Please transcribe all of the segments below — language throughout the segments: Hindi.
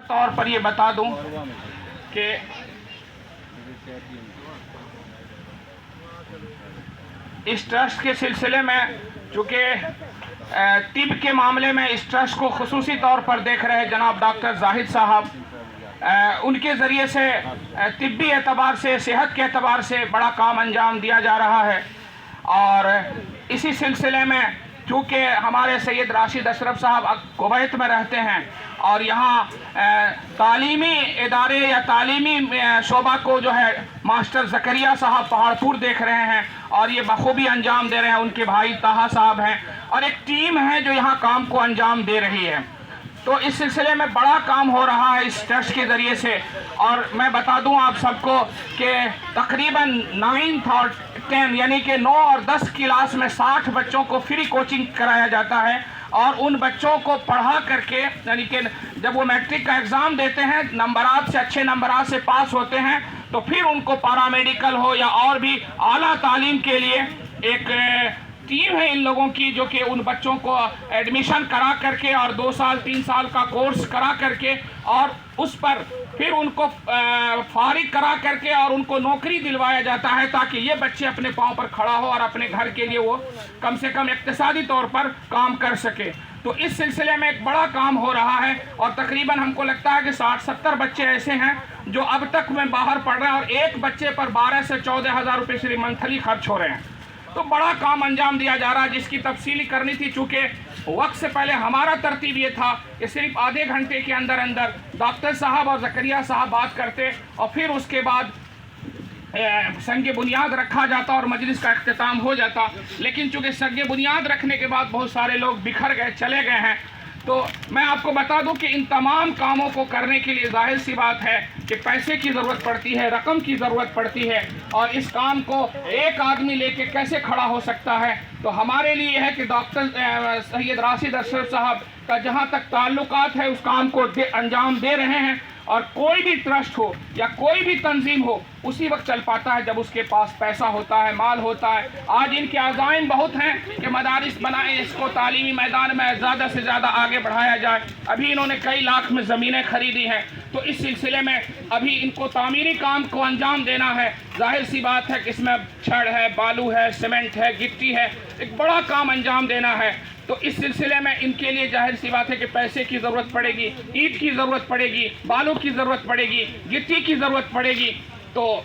तौर पर ये बता दूं कि इस ट्रस्ट के सिलसिले में चूँकि तिब के मामले में इस ट्रस्ट को खुसूसी तौर पर देख रहे जनाब डॉक्टर जाहिद साहब, उनके ज़रिए से तिब्बी एतबार से, सेहत के एतबार से बड़ा काम अंजाम दिया जा रहा है। और इसी सिलसिले में चूँकि हमारे सैयद राशिद अशरफ साहब कुवैत में रहते हैं और यहाँ तालीमी इदारे या तालीमी शोबा को जो है मास्टर ज़करिया साहब पहाड़पुर देख रहे हैं और ये बखूबी अंजाम दे रहे हैं। उनके भाई ताहा साहब हैं और एक टीम है जो यहाँ काम को अंजाम दे रही है। तो इस सिलसिले में बड़ा काम हो रहा है इस ट्रस्ट के ज़रिए से। और मैं बता दूं आप सबको कि तकरीबन 9th और 10 यानी कि 9 और 10 क्लास में 60 बच्चों को फ्री कोचिंग कराया जाता है और उन बच्चों को पढ़ा करके, यानी कि जब वो मैट्रिक का एग्ज़ाम देते हैं, नंबरात से अच्छे नंबरात से पास होते हैं, तो फिर उनको पैरामेडिकल हो या और भी आला तालीम के लिए एक टीम है इन लोगों की जो कि उन बच्चों को एडमिशन करा करके और 2 साल 3 साल का कोर्स करा करके और उस पर फिर उनको फारिग करा करके और उनको नौकरी दिलवाया जाता है ताकि ये बच्चे अपने पाँव पर खड़ा हो और अपने घर के लिए वो कम से कम इक्तिसादी तौर पर काम कर सके। तो इस सिलसिले में एक बड़ा काम हो रहा है और तकरीबन हमको लगता है कि 60-70 बच्चे ऐसे हैं जो अब तक में बाहर पढ़ रहे हैं और एक बच्चे पर 12 से 14 हज़ार रुपये सिर्फ मंथली खर्च हो रहे हैं। तो बड़ा काम अंजाम दिया जा रहा है जिसकी तफसीली करनी थी। चूँकि वक्त से पहले हमारा तरतीब ये था कि सिर्फ आधे घंटे के अंदर अंदर डॉक्टर साहब और ज़करिया साहब बात करते और फिर उसके बाद संग बुनियाद रखा जाता और मजलिस का अख्तिताम हो जाता। लेकिन चूँकि संग बुनियाद रखने के बाद बहुत सारे लोग बिखर गए, चले गए हैं, तो मैं आपको बता दूं कि इन तमाम कामों को करने के लिए जाहिर सी बात है कि पैसे की ज़रूरत पड़ती है, रकम की ज़रूरत पड़ती है और इस काम को एक आदमी लेके कैसे खड़ा हो सकता है। तो हमारे लिए है कि डॉक्टर सैयद राशिद अशरफ साहब का जहाँ तक ताल्लुकात है उस काम को अंजाम दे रहे हैं और कोई भी ट्रस्ट हो या कोई भी तंजीम हो उसी वक्त चल पाता है जब उसके पास पैसा होता है, माल होता है। आज इनके अज़ाइम बहुत हैं कि मदारिस बनाएं, इसको तालीमी मैदान में ज़्यादा से ज़्यादा आगे बढ़ाया जाए। अभी इन्होंने कई लाख में ज़मीनें खरीदी हैं, तो इस सिलसिले में अभी इनको तामीरी काम को अंजाम देना है। जाहिर सी बात है कि इसमें छड़ है, बालू है, सीमेंट है, गिट्टी है, एक बड़ा काम अंजाम देना है। तो इस सिलसिले में इनके लिए जाहिर सी बात है कि पैसे की ज़रूरत पड़ेगी, ईंट की ज़रूरत पड़ेगी, बालू की ज़रूरत पड़ेगी, गिट्टी की ज़रूरत पड़ेगी। तो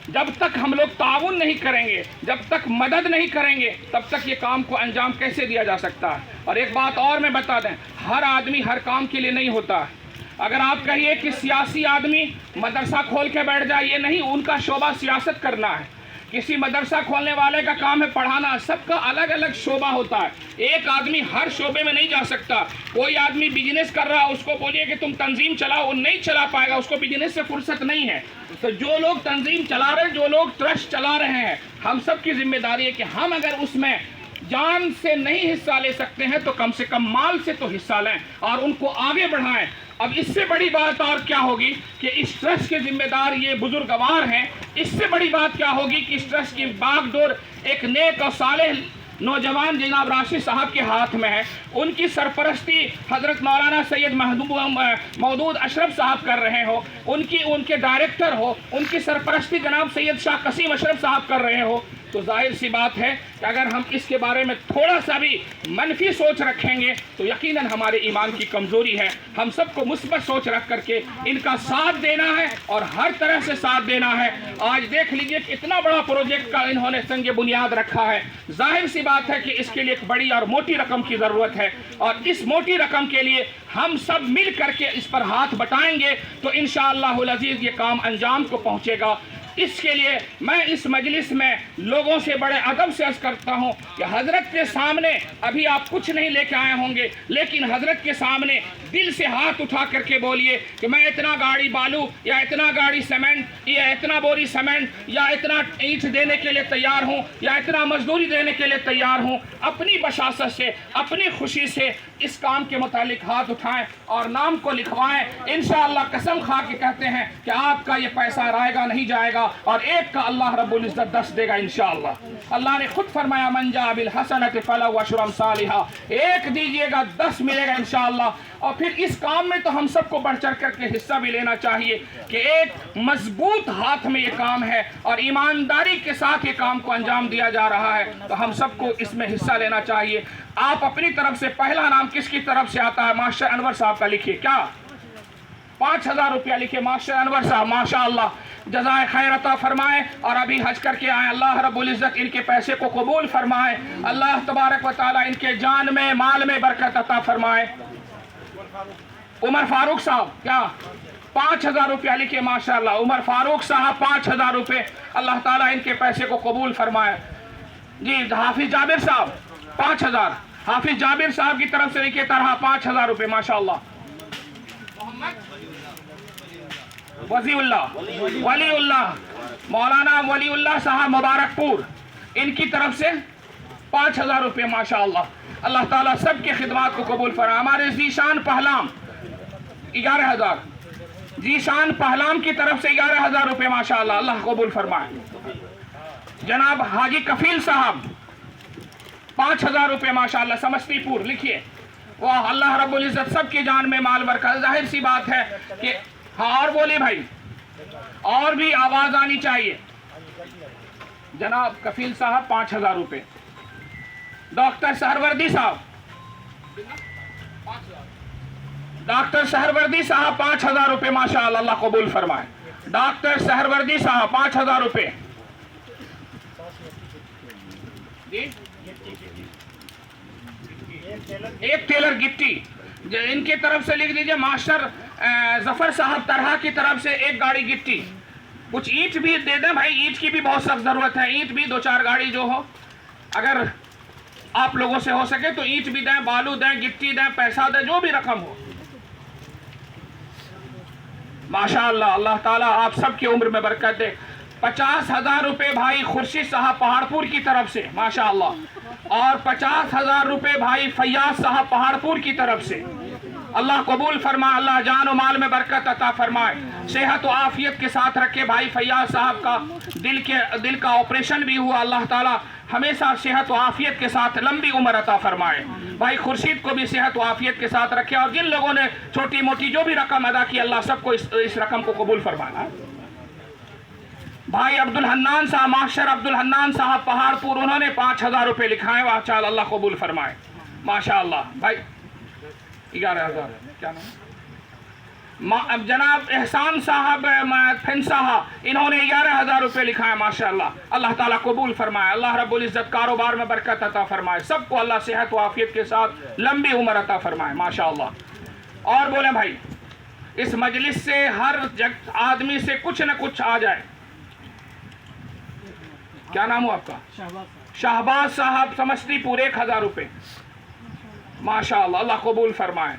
जब तक हम लोग ताउन नहीं करेंगे, जब तक मदद नहीं करेंगे, तब तक ये काम को अंजाम कैसे दिया जा सकता है। और एक बात और मैं बता दें, हर आदमी हर काम के लिए नहीं होता। अगर आप कहिए कि सियासी आदमी मदरसा खोल के बैठ जाए, ये नहीं, उनका शोबा सियासत करना है। किसी मदरसा खोलने वाले का काम है पढ़ाना। सबका अलग अलग शोबा होता है, एक आदमी हर शोबे में नहीं जा सकता। कोई आदमी बिजनेस कर रहा है, उसको बोलिए कि तुम तंजीम चलाओ, वो नहीं चला पाएगा, उसको बिजनेस से फुर्सत नहीं है। तो जो लोग तंजीम चला रहे हैं, जो लोग ट्रस्ट चला रहे हैं, हम सब की जिम्मेदारी है कि हम अगर उसमें जान से नहीं हिस्सा ले सकते हैं तो कम से कम माल से तो हिस्सा लें और उनको आगे बढ़ाएं। अब इससे बड़ी बात और क्या होगी कि इस ट्रस्ट के जिम्मेदार ये बुजुर्गवार हैं। इससे बड़ी बात क्या होगी कि इस ट्रस्ट की बागडोर एक नेक और सालेह नौजवान जनाब राशिद साहब के हाथ में है। उनकी सरपरस्ती हज़रत मौलाना सैयद मौदूद अशरफ साहब कर रहे हो, उनके डायरेक्टर हो, उनकी सरपरस्ती जनाब सैयद शाह कसीम अशरफ साहब कर रहे हो। तो जाहिर सी बात है कि अगर हम इसके बारे में थोड़ा सा भी मनफी सोच रखेंगे तो यकीनन हमारे ईमान की कमज़ोरी है। हम सबको मुस्बत सोच रख करके इनका साथ देना है और हर तरह से साथ देना है। आज देख लीजिए कि इतना बड़ा प्रोजेक्ट का इन्होंने संग बुनियाद रखा है। जाहिर सी बात है कि इसके लिए एक बड़ी और मोटी रकम की ज़रूरत है और इस मोटी रकम के लिए हम सब मिल करके इस पर हाथ बटाएंगे तो इंशाअल्लाहुल अज़ीज़ ये काम अंजाम को पहुँचेगा। इसके लिए मैं इस मजलिस में लोगों से बड़े अदब से अर्ज़ करता हूँ कि हज़रत के सामने अभी आप कुछ नहीं लेके आए होंगे, लेकिन हज़रत के सामने दिल से हाथ उठा करके बोलिए कि मैं इतना गाड़ी बालू या इतना गाड़ी सीमेंट या इतना बोरी सीमेंट या इतना ईंट देने के लिए तैयार हूँ या इतना मजदूरी देने के लिए तैयार हूँ। अपनी बशासत से, अपनी खुशी से इस काम के मुतालिक हाथ उठाएं और नाम को लिखवाएं। इंशाअल्लाह कसम खा के कहते हैं कि आपका ये पैसा आएगा नहीं जाएगा, और एक का अल्लाह रब्बुल इज्जत 10 देगा इंशाअल्लाह। अल्लाह ने खुद फरमाया मन जा बिल हसनति फलहु अशरु अम्सालिहा, एक दीजिएगा 10 मिलेगा इंशाअल्लाह। और फिर इस काम में तो हम सबको बढ़ चढ़ करके हिस्सा भी लेना चाहिए कि एक मजबूत हाथ में ये काम है और ईमानदारी के साथ ये काम को अंजाम दिया जा रहा है, तो हम सबको इसमें हिस्सा लेना चाहिए। आप अपनी तरफ से पहला नाम किसकी तरफ से आता है? मास्टर अनवर साहब का लिखिए। क्या 5000 रुपया लिखिए मास्टर अनवर साहब, माशाअल्लाह, जज़ाए खैर अता फरमाए और अभी हज करके आए। अल्लाह रब्बुल इज़्ज़त इनके पैसे को कबूल फरमाए, अल्लाह तबारक व तआला इनके जान में माल में बरकत अता फरमाए। उमर फारूक साहब क्या 5000 रुपया लिखिए माशाअल्लाह, उमर फारूक साहब 5000 रुपये, अल्लाह ताला इनके पैसे को कबूल फरमाए। जी हाफिज जाबिर साहब 5000, हाफिज जाबिर साहब की तरफ से लिखिए तरह 5000 रुपये माशाअल्लाह। वलीउल्लाह मौलाना वलीउल्लाह साहब मुबारकपुर, इनकी तरफ से 5000 रुपये माशाअल्लाह। अल्लाह ताला सबके खिदमात को कबूल फरमाए। हमारे जीशान पहलाम 11000, जीशान पहलाम की तरफ से 11000 रुपये माशाअल्लाह, अल्लाह कबूल फरमाए। जनाब हाजी कफील साहब 5000 रुपये माशाअल्लाह समस्तीपुर, लिखिए। वाह, अल्लाह रब्बुल इज़्ज़त सबकी जान में माल बरकत। जाहिर सी बात है कि हाँ, और बोले भाई, और भी आवाज आनी चाहिए। जनाब कफील साहब 5000 रुपये, डॉक्टर सहरवर्दी साहब, डॉक्टर सहरवर्दी साहब 5000 रुपये माशाअल्लाह, अल्लाह कबूल फरमाए। डॉक्टर सहरवर्दी साहब 5000 रुपये। एक टेलर गिट्टी इनके तरफ से लिख दीजिए। मास्टर जफर साहब तरह की तरफ से एक गाड़ी गिट्टी। कुछ ईंट भी दे दें भाई, ईंट की भी बहुत सख्त जरूरत है। ईंट भी 2-4 गाड़ी जो हो, अगर आप लोगों से हो सके तो ईंट भी दें, बालू दें, गिट्टी दें, पैसा दें, जो भी रकम हो माशाअल्लाह। अल्लाह ताला आप सबकी उम्र में बरकत दे। 50,000 रुपये भाई खुर्शीद साहब पहाड़पुर की तरफ से माशाअल्लाह, और 50,000 रुपये भाई फैयाज साहब पहाड़पुर की तरफ से। अल्लाह कबूल फरमाए, अल्लाह जान और माल में बरकत अता फरमाए, सेहत और आफियत के साथ रखे। भाई फैयाज साहब का दिल का ऑपरेशन भी हुआ, अल्लाह ताला हमेशा सेहत और आफियत के साथ लंबी उम्र अता फरमाए। भाई खुर्शीद को भी सेहत और आफियत के साथ रखे, और जिन लोगों ने छोटी मोटी जो भी रकम अदा की, अल्लाह सबको इस रकम को कबूल फरमाना। भाई अब्दुल हन्नान साहब, मास्टर अब्दुल हन्नान साहब पहाड़पुर, उन्होंने 5000 रुपये लिखाए। वाचाल अल्लाह कबूल फरमाए माशाअल्लाह। भाई 11000 क्या नाम, जनाब एहसान साहब फिन साहब, इन्होंने 11000 रुपये लिखाए माशाअल्लाह, अल्लाह ताला कबूल फरमाए। अल्लाह रब्बुल इज़्ज़त कारोबार में बरकत अता फरमाए, सबको अल्लाह सेहत व आफियत के साथ लंबी उम्र अता फरमाए माशाअल्लाह। और बोले भाई, इस मजलिस से हर आदमी से कुछ न कुछ आ जाए। क्या नाम हो आपका? शाहबाज साहब समस्तीपुर 1000 रुपये माशाअल्लाह, अल्लाह कबूल फरमाए,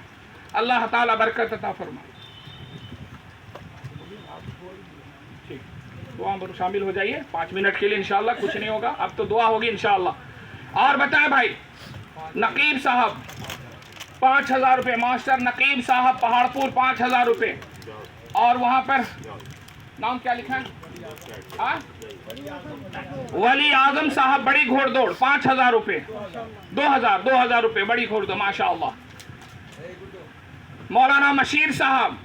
अल्लाह ताला बरकत अता फरमाए। ठीक, दुआ में शामिल हो जाइए 5 मिनट के लिए इंशाअल्लाह, कुछ नहीं होगा, अब तो दुआ होगी इंशाअल्लाह। और बताएं भाई, नकीब साहब 5000 रुपये, मास्टर नकीब साहब पहाड़पुर 5000 रुपये। और वहाँ पर नाम क्या लिखा है? वली आजम साहब बड़ी घोड़दौड़ 5000 रुपये, 2000 रुपये बड़ी घोड़दौड़ माशाअल्लाह। मौलाना मशीर साहब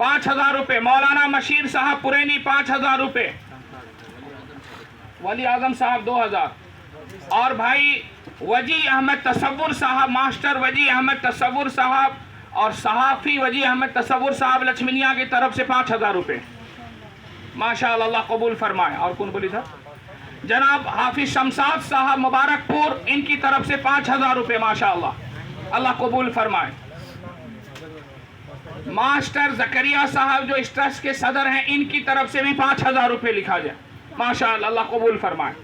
5000 रुपये, मौलाना मशीर साहब पुरैनी 5000 रुपये, वली आजम साहब 2000। और भाई वजी अहमद तसव्वुर साहब, मास्टर वजी अहमद तसव्वुर साहब और सहाफ़ी वजी अहमद तसव्वुर साहब लक्ष्मीनिया की तरफ से 5000 रुपये माशाअल्लाह, अल्लाह कबूल फरमाए। और कौन बोली साहब? जनाब हाफिज शमसाद साहब मुबारकपुर, इनकी तरफ से 5000 रुपये माशाअल्लाह, अल्लाह कबूल फरमाए। मास्टर जकरिया साहब जो इस ट्रस्ट के सदर हैं, इनकी तरफ से भी 5000 रुपये लिखा जाए माशाअल्लाह, अल्लाह कबूल फरमाए।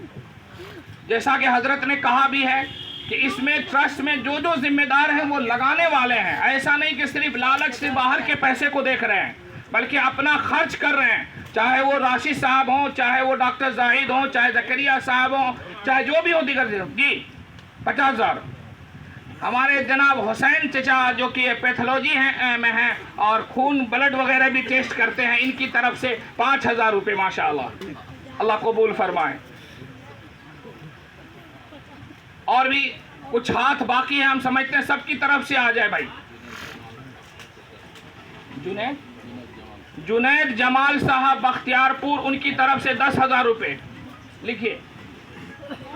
जैसा कि हजरत ने कहा भी है कि इसमें ट्रस्ट में जो जो जिम्मेदार हैं वो लगाने वाले हैं। ऐसा नहीं कि सिर्फ लालच से बाहर के पैसे को देख रहे हैं, बल्कि अपना खर्च कर रहे हैं। चाहे वो राशिद साहब हों, चाहे वो डॉक्टर जाहिद हों, चाहे जकरिया साहब हों, चाहे जो भी हो दीगर। जी 50000। हमारे जनाब हुसैन चचा जो कि पैथोलॉजी में हैं और खून ब्लड वगैरह भी टेस्ट करते हैं, इनकी तरफ से 5,000 रुपये माशाअल्लाह, अल्लाह कबूल फरमाए। और भी कुछ हाथ बाकी है, हम समझते हैं सबकी तरफ से आ जाए भाई। जुनैद जमाल साहब बख्तियारपुर, उनकी तरफ से 10,000 रुपये लिखिए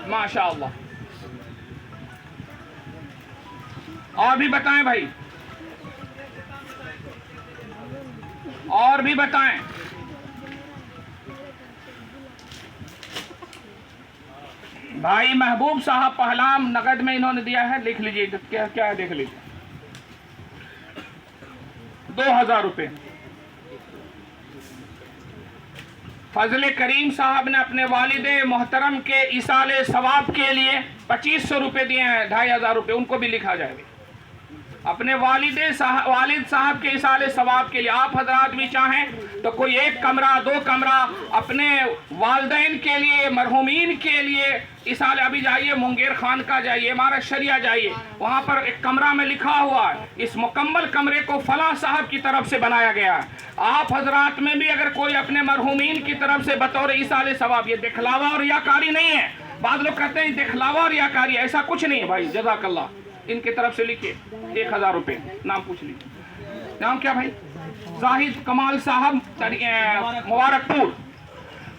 माशाअल्लाह। और भी बताएं भाई, और भी बताएं। भाई महबूब साहब पहलाम नगद में इन्होंने दिया है, लिख लीजिए क्या क्या है, देख लीजिए 2,000 रुपये। फजले करीम साहब ने अपने वालिदे मोहतरम के इसाले सवाब के लिए 2500 रुपये दिए हैं, 2,500 रुपये उनको भी लिखा जाएगा। अपने वालिद साहब के इसाले सवाब के लिए आप हजरात भी चाहें तो कोई 1 कमरा 2 कमरा अपने वालदैन के लिए, मरहूमीन के लिए इसाले, अभी जाइए मुंगेर खान का जाइए, हमारा शरिया जाइए, वहाँ पर एक कमरा में लिखा हुआ है इस मुकम्मल कमरे को फला साहब की तरफ से बनाया गया है। आप हजरात में भी अगर कोई अपने मरहूमीन की तरफ से बतौर इसाले सवाब, ये दिखलावा और रियाकारी नहीं है। बाद लोग कहते हैं दिखलावा और रियाकारी, ऐसा कुछ नहीं है भाई। जज़ाकल्लाह, इनके तरफ से लिखिए 1,000 रुपये। नाम पूछ लीजिए, नाम क्या भाई? जाहिद कमाल साहब मुबारकपुर।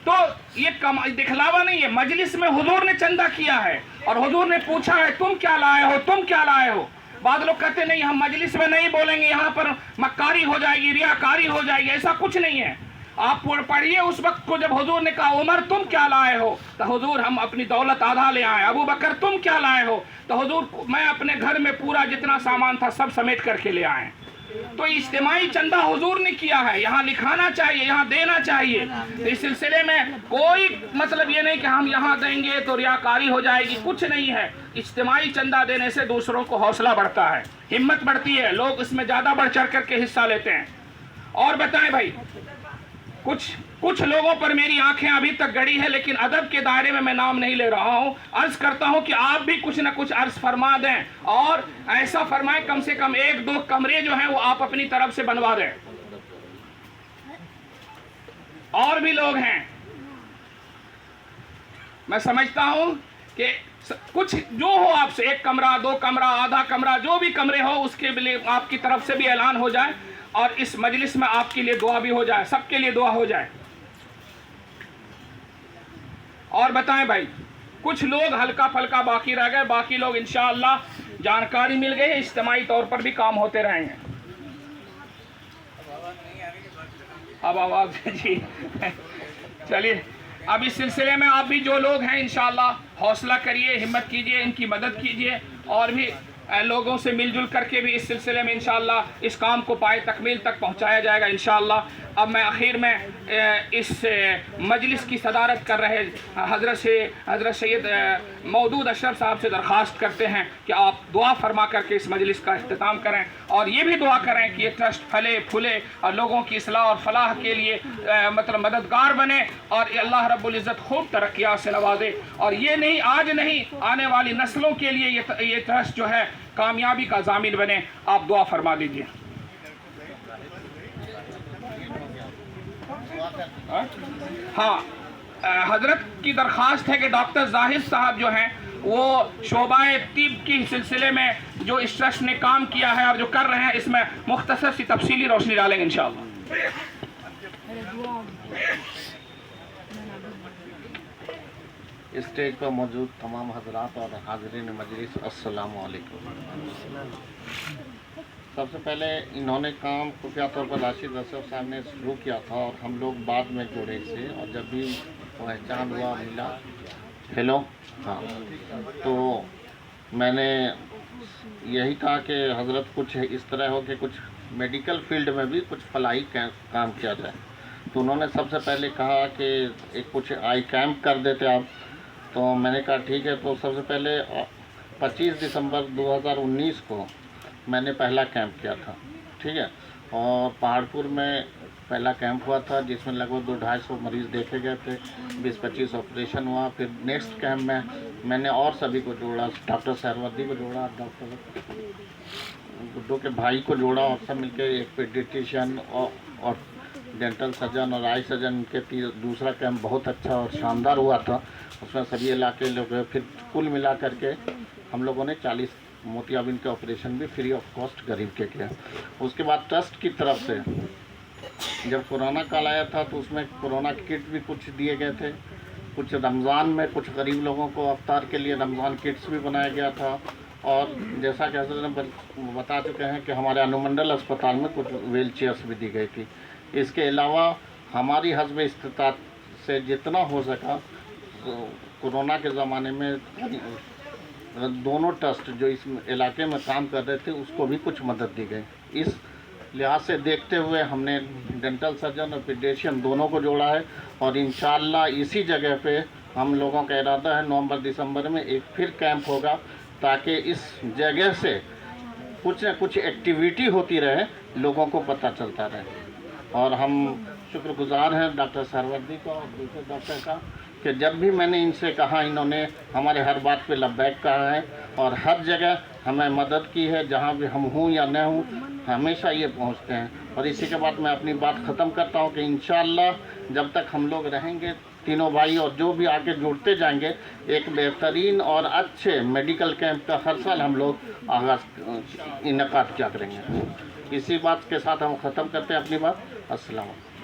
तो ये दिखलावा नहीं है, मजलिस में हुजूर ने चंदा किया है और हुजूर ने पूछा है तुम क्या लाए हो, तुम क्या लाए हो। बाद लोग कहते नहीं हम मजलिस में नहीं बोलेंगे, यहाँ पर मक्कारी हो जाएगी, रियाकारी हो जाएगी, ऐसा कुछ नहीं है। आप पढ़िए उस वक्त को जब हुजूर ने कहा उमर तुम क्या लाए हो, तो हुजूर हम अपनी दौलत आधा ले आए। अबू बकर तुम क्या लाए हो, तो हुजूर मैं अपने घर में पूरा जितना सामान था सब समेट करके ले आए। तो इज्तिमाई चंदा हुजूर ने किया है, यहाँ लिखाना चाहिए, यहाँ देना चाहिए। तो इस सिलसिले में कोई मतलब ये नहीं कि हम यहाँ देंगे तो रियाकारी हो जाएगी, कुछ नहीं है। इज्तिमाई चंदा देने से दूसरों को हौसला बढ़ता है, हिम्मत बढ़ती है, लोग इसमें ज़्यादा बढ़ चढ़ करके हिस्सा लेते हैं। और बताएं भाई, कुछ लोगों पर मेरी आंखें अभी तक गड़ी है, लेकिन अदब के दायरे में मैं नाम नहीं ले रहा हूं। अर्ज करता हूं कि आप भी कुछ ना कुछ अर्ज फरमा दें और ऐसा फरमाएं कम से कम 1-2 कमरे जो हैं वो आप अपनी तरफ से बनवा दें। और भी लोग हैं, मैं समझता हूं कि कुछ जो हो आपसे 1 कमरा 2 कमरा आधा कमरा जो भी कमरे हो उसके लिए आपकी तरफ से भी ऐलान हो जाए और इस मजलिस में आपके लिए दुआ भी हो जाए, सबके लिए दुआ हो जाए। और बताएं भाई, कुछ लोग हल्का फल्का बाकी रह गए, बाकी लोग इंशाअल्लाह जानकारी मिल गई, इज्तिमाई तौर पर भी काम होते रहेंगे। अब आवाज जी चलिए, अब इस सिलसिले में आप भी जो लोग हैं इंशाअल्लाह हौसला करिए, हिम्मत कीजिए, इनकी मदद कीजिए और भी लोगों से मिलजुल करके भी इस सिलसिले में इंशाअल्लाह इस काम को पाए तकमील तक पहुंचाया जाएगा इंशाअल्लाह। अब मैं आखिर में इस मजलिस की सदारत कर रहे हज़रत सैयद मौदूद अशरफ साहब से दरख्वास्त करते हैं कि आप दुआ फरमा करके इस मजलिस का इख्तिताम करें और ये भी दुआ करें कि ये ट्रस्ट फले फूले और लोगों की इसलाह और फलाह के लिए मतलब मददगार बने और अल्लाह रब्बुल इज़्ज़त खूब तरक्कियात से नवाजे और ये नहीं आज नहीं आने वाली नस्लों के लिए ये ट्रस्ट जो है कामयाबी का ज़ामिन बने। आप दुआ फरमा दीजिए। हाँ, हजरत की दरख्वास्त है कि डॉक्टर जाहिद साहब जो हैं वो शोबाए तिब की सिलसिले में जो इस ट्रस्ट ने काम किया है और जो कर रहे हैं इसमें मुख्तसर सी तफसीली रोशनी डालेंगे इंशाअल्लाह। स्टेज पर मौजूद तमाम हजरात और हाज़रीन मजलिस अस्सलाम वालेकुम। सबसे पहले इन्होंने काम खुफिया तौर पर राशिद अशरफ साहब ने शुरू किया था और हम लोग बाद में जुड़े इससे और जब भी पहचान हुआ मिला हेलो हाँ, तो मैंने यही कहा कि हजरत कुछ इस तरह हो कि कुछ मेडिकल फील्ड में भी कुछ फलाही काम किया जाए। तो उन्होंने सबसे पहले कहा कि एक कुछ आई कैंप कर देते आप, तो मैंने कहा ठीक है। तो सबसे पहले 25 दिसंबर 2019 को मैंने पहला कैंप किया था, ठीक है। और पहाड़पुर में पहला कैंप हुआ था जिसमें लगभग 200-250 मरीज़ देखे गए थे, 20-25 ऑपरेशन हुआ। फिर नेक्स्ट कैंप में मैंने और सभी को जोड़ा, डॉक्टर सहरवर्दी को जोड़ा, डॉक्टर गुड्डू के भाई को जोड़ा और सब मिलकर एक पेडिट्रिशियन और डेंटल सर्जन और आई सर्जन के दूसरा कैंप बहुत अच्छा और शानदार हुआ था। उसमें सभी इलाके लोग गए। फिर कुल मिला करके हम लोगों ने 40 मोतियाबिंद के ऑपरेशन भी फ्री ऑफ कॉस्ट गरीब के किया। उसके बाद ट्रस्ट की तरफ से जब कोरोना काल आया था तो उसमें कोरोना किट भी कुछ दिए गए थे। कुछ रमज़ान में कुछ गरीब लोगों को अफ्तार के लिए रमज़ान किट्स भी बनाया गया था। और जैसा कि हज़रत बता चुके हैं कि हमारे अनुमंडल अस्पताल में कुछ व्हील चेयर्स भी दी गई थी। इसके अलावा हमारी हस्ब इस्तिताअत से जितना हो सका तो कोरोना के ज़माने में दोनों ट्रस्ट जो इस इलाके में काम कर रहे थे उसको भी कुछ मदद दी गई। इस लिहाज से देखते हुए हमने डेंटल सर्जन और पीडियाट्रिशियन दोनों को जोड़ा है और इंशाअल्लाह इसी जगह पे हम लोगों का इरादा है नवंबर-दिसंबर में एक फिर कैंप होगा ताकि इस जगह से कुछ न कुछ एक्टिविटी होती रहे, लोगों को पता चलता रहे। और हम शुक्रगुजार हैं डॉक्टर सहरवर्दी का और दूसरे डॉक्टर का कि जब भी मैंने इनसे कहा इन्होंने हमारे हर बात पे लब्बैक कहा है और हर जगह हमें मदद की है। जहाँ भी हम हूँ या न हूँ हमेशा ये पहुँचते हैं। और इसी के बाद मैं अपनी बात ख़त्म करता हूँ कि इंशाअल्लाह जब तक हम लोग रहेंगे तीनों भाई और जो भी आके जुड़ते जाएंगे एक बेहतरीन और अच्छे मेडिकल कैंप का हर साल हम लोग आगाज़ इनेकाद किया करेंगे। इसी बात के साथ हम ख़त्म करते हैं अपनी बात। अस्सलाम वालेकुम।